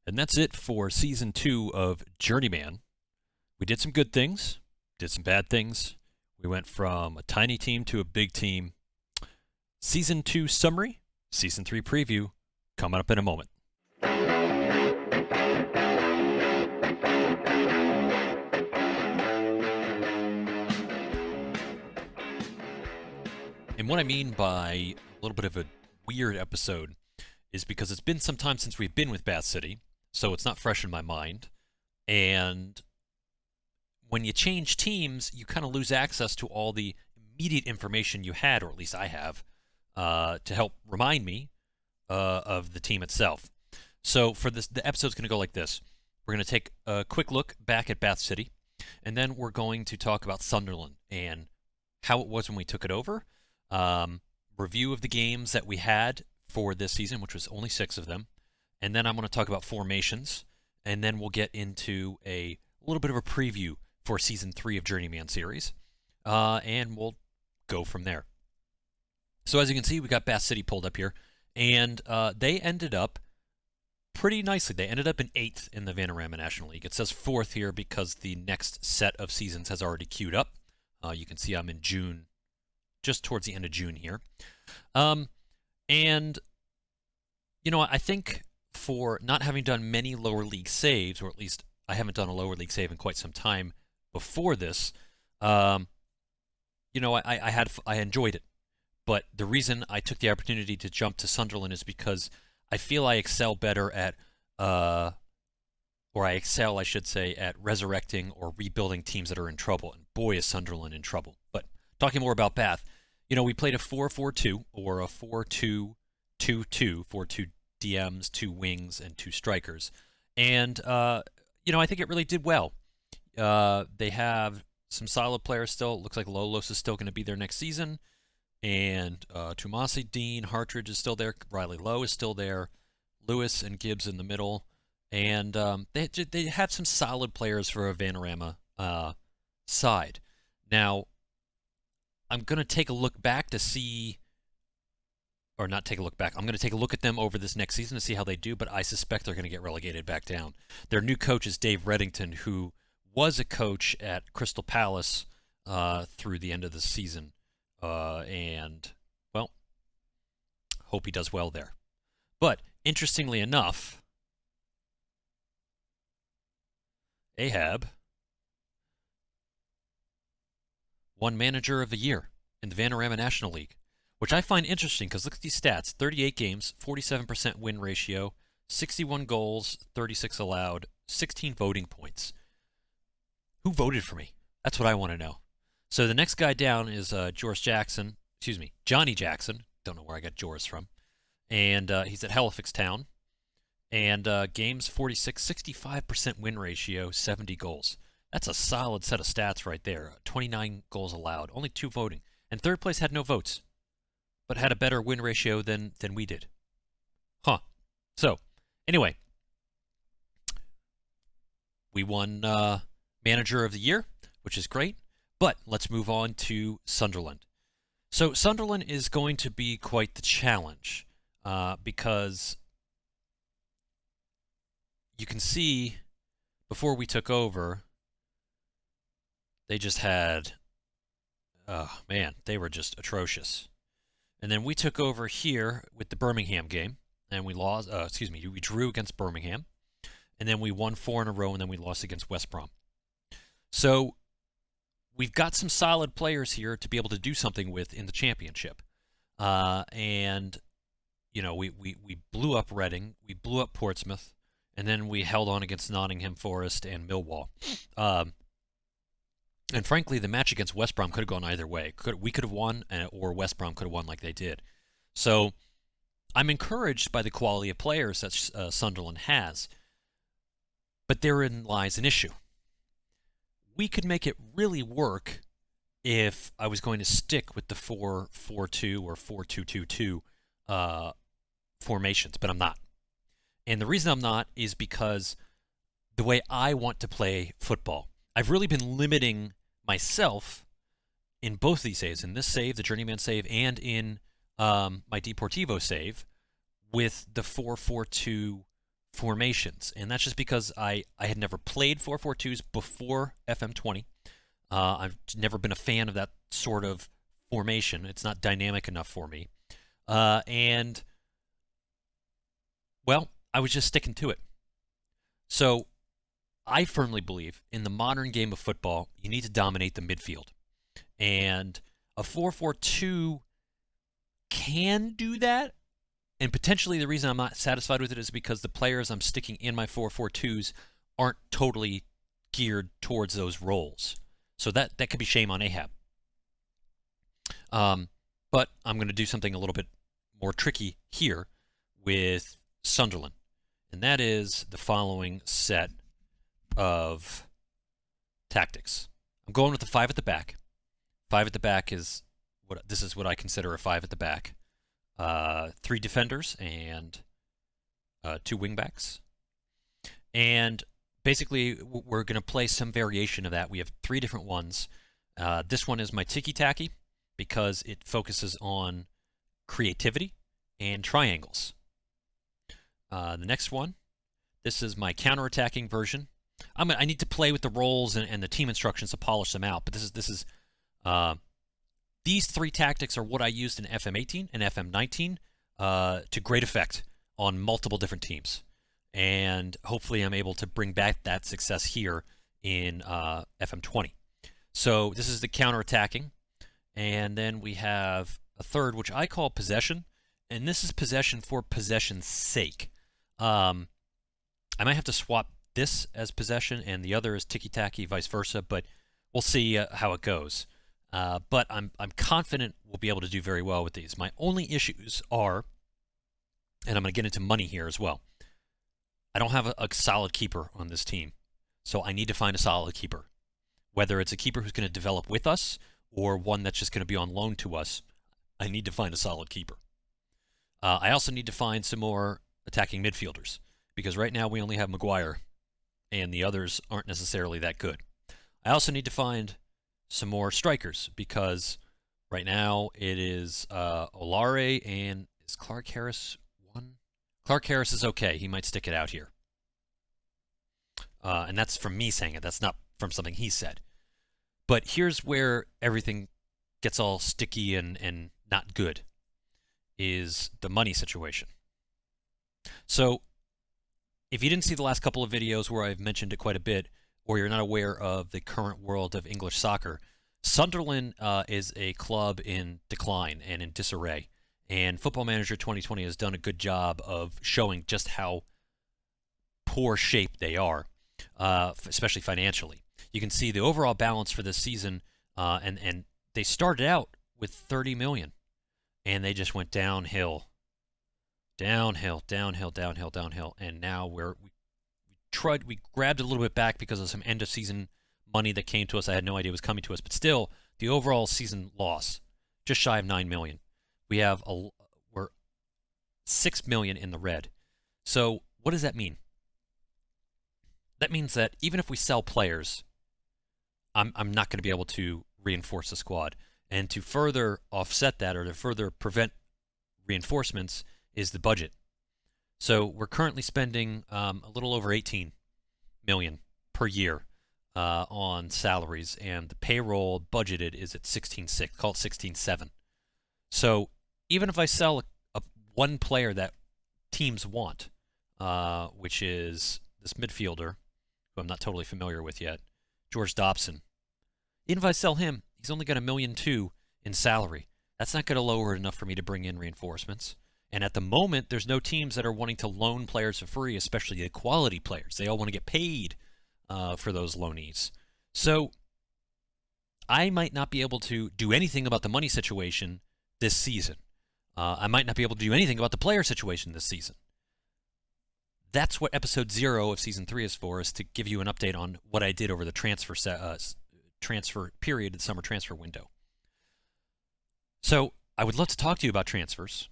And that's it for Season 2 of Journeyman. We did some good things, did some bad things. We went from a tiny team to a big team. Season 2 summary, Season 3 preview, coming up in a moment. And what I mean by a little bit of a weird episode is because it's been some time since we've been with Bath City, so it's not fresh in my mind. And when you change teams, you kind of lose access to all the immediate information you had, or at least I have, to help remind me of the team itself. So for this, the episode's going to go like this. We're going to take a quick look back at Bath City, and then we're going to talk about Sunderland and how it was when we took it over. Review of the games that we had for this season, which was only 6 of them. And then I'm going to talk about formations, and then we'll get into a little bit of a preview for Season 3 of Journeyman series, and we'll go from there. So as you can see, we got Bath City pulled up here, and they ended up pretty nicely. They ended up in 8th in the Vanarama National League. It says 4th here because the next set of seasons has already queued up. You can see I'm in June, just towards the end of June here. And, you know, I think for not having done many lower league saves, or at least I haven't done a lower league save in quite some time before this, you know, I enjoyed it. But the reason I took the opportunity to jump to Sunderland is because I feel I excel better at, or I excel, I should say, at resurrecting or rebuilding teams that are in trouble. And boy, is Sunderland in trouble. But talking more about Bath, you know, we played a 4-4-2 or a 4-2-2-2, 4-2 DMs, 2 wings, and 2 strikers. And, you know, I think it really did well. They have some solid players still. It looks like Lolos is still going to be there next season. And Tumasi, Dean, Hartridge is still there. Riley Lowe is still there. Lewis and Gibbs in the middle. And they have some solid players for a Vanarama side. Now, I'm going to take a look back to see, or not take a look back, I'm going to take a look at them over this next season to see how they do, but I suspect they're going to get relegated back down. Their new coach is Dave Reddington, who was a coach at Crystal Palace through the end of the season. And, well, hope he does well there. But, interestingly enough, Ahab won Manager of the Year in the Vanarama National League, which I find interesting because look at these stats. 38 games, 47% win ratio, 61 goals, 36 allowed, 16 voting points. Who voted for me? That's what I want to know. So the next guy down is Johnny Jackson. Don't know where I got Joris from. And he's at Halifax Town. And games 46, 65% win ratio, 70 goals. That's a solid set of stats right there. 29 goals allowed, only 2 voting. And third place had no votes, but had a better win ratio than we did. Huh. So, anyway, we won Manager of the Year, which is great. But let's move on to Sunderland. So Sunderland is going to be quite the challenge because you can see before we took over, they just had, oh man, they were just atrocious. And then we took over here with the Birmingham game, and we lost, we drew against Birmingham, and then we won 4 in a row, and then we lost against West Brom. So we've got some solid players here to be able to do something with in the championship. And, you know, we blew up Reading, we blew up Portsmouth, and then we held on against Nottingham Forest and Millwall. And frankly, the match against West Brom could have gone either way. We could have won, or West Brom could have won like they did. So I'm encouraged by the quality of players that Sunderland has. But therein lies an issue. We could make it really work if I was going to stick with the 4-4-2 or 4-2-2-2 formations, but I'm not. And the reason I'm not is because the way I want to play football. I've really been limiting myself in both these saves, in this save, the Journeyman save, and in my Deportivo save, with the 4-4-2 formations, and that's just because I had never played 4-4-2s before FM20. I've never been a fan of that sort of formation. It's not dynamic enough for me. And, well, I was just sticking to it. So I firmly believe in the modern game of football, you need to dominate the midfield. And a 4-4-2 can do that. And potentially the reason I'm not satisfied with it is because the players I'm sticking in my 4-4-2s aren't totally geared towards those roles. So that could be shame on Ahab. But I'm going to do something a little bit more tricky here with Sunderland. And that is the following set of tactics. I'm going with the 5 at the back. 5 at the back is what I consider a 5 at the back. 3 defenders and 2 wingbacks. And basically, we're going to play some variation of that. We have 3 different ones. This one is my tiki-taki because it focuses on creativity and triangles. The next one, this is my counter-attacking version. I need to play with the roles and the team instructions to polish them out, but these 3 tactics are what I used in FM18 and FM19 to great effect on multiple different teams. And hopefully I'm able to bring back that success here in FM20. So this is the counter-attacking. And then we have a third, which I call possession. And this is possession for possession's sake. I might have to swap this as possession and the other as tiki-taki, vice versa, but we'll see how it goes. But I'm confident we'll be able to do very well with these. My only issues are, and I'm going to get into money here as well, I don't have a solid keeper on this team. So I need to find a solid keeper. Whether it's a keeper who's going to develop with us or one that's just going to be on loan to us, I need to find a solid keeper. I also need to find some more attacking midfielders because right now we only have Maguire and the others aren't necessarily that good. I also need to find some more strikers because right now it is Olare and is Clark Harris one? Clark Harris is okay. He might stick it out here. And that's from me saying it. That's not from something he said. But here's where everything gets all sticky and not good, is the money situation. So if you didn't see the last couple of videos where I've mentioned it quite a bit, or you're not aware of the current world of English soccer, Sunderland is a club in decline and in disarray. And Football Manager 2020 has done a good job of showing just how poor shape they are, especially financially. You can see the overall balance for this season, and they started out with 30 million, and they just went downhill, downhill, downhill, downhill, downhill, and now we grabbed a little bit back because of some end of season money that came to us. I had no idea was coming to us, but still, the overall season loss, just shy of 9 million. We're 6 million in the red. So what does that mean? That means that even if we sell players, I'm not going to be able to reinforce the squad. And to further offset that, or to further prevent reinforcements, is the budget. So we're currently spending a little over 18 million per year on salaries, and the payroll budgeted is at 16.6, call it 16.7. So even if I sell one player that teams want, which is this midfielder, who I'm not totally familiar with yet, George Dobson, even if I sell him, he's only got $1.2 million in salary. That's not going to lower it enough for me to bring in reinforcements. And at the moment, there's no teams that are wanting to loan players for free, especially the quality players. They all want to get paid for those loanees. So I might not be able to do anything about the money situation this season. I might not be able to do anything about the player situation this season. That's what episode 0 of season 3 is for, is to give you an update on what I did over the transfer period, the summer transfer window. So I would love to talk to you about transfers,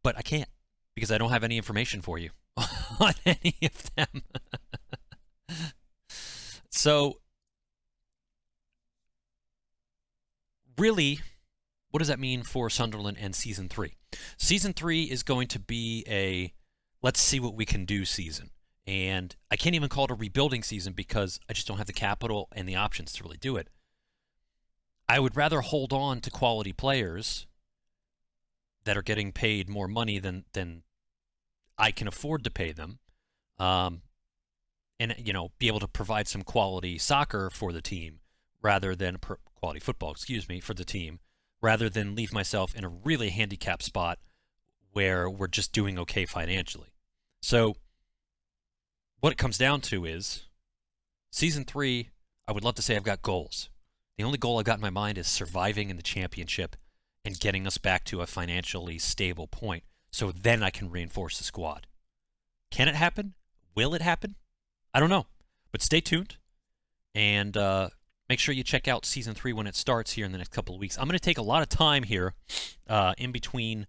but I can't because I don't have any information for you on any of them. So really, what does that mean for Sunderland and season 3? Season 3 is going to be a let's see what we can do season. And I can't even call it a rebuilding season because I just don't have the capital and the options to really do it. I would rather hold on to quality players that are getting paid more money than I can afford to pay them, and be able to provide some quality soccer for the team rather than quality football, for the team, rather than leave myself in a really handicapped spot where we're just doing okay financially. So what it comes down to is Season 3, I would love to say I've got goals. The only goal I've got in my mind is surviving in the championship and getting us back to a financially stable point so then I can reinforce the squad. Can it happen? Will it happen? I don't know. But stay tuned and make sure you check out Season 3 when it starts here in the next couple of weeks. I'm going to take a lot of time here in between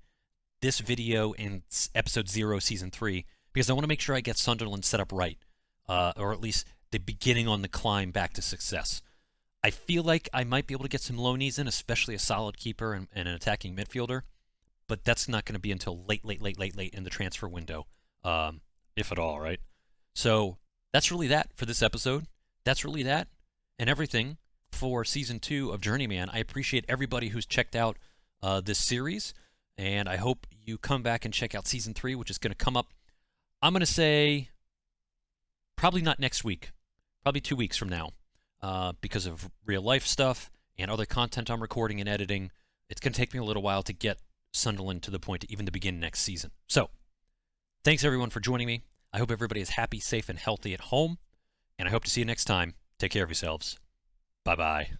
this video and Episode 0, Season 3, because I want to make sure I get Sunderland set up right, or at least the beginning on the climb back to success. I feel like I might be able to get some loanees in, especially a solid keeper and an attacking midfielder, but that's not going to be until late in the transfer window, if at all, right? So that's really that for this episode. That's really that and everything for Season 2 of Journeyman. I appreciate everybody who's checked out this series, and I hope you come back and check out Season 3, which is going to come up, I'm going to say, probably not next week, probably 2 weeks from now, because of real life stuff and other content I'm recording and editing. It's going to take me a little while to get Sunderland to the point to even to begin next season. So, thanks everyone for joining me. I hope everybody is happy, safe, and healthy at home, and I hope to see you next time. Take care of yourselves. Bye-bye.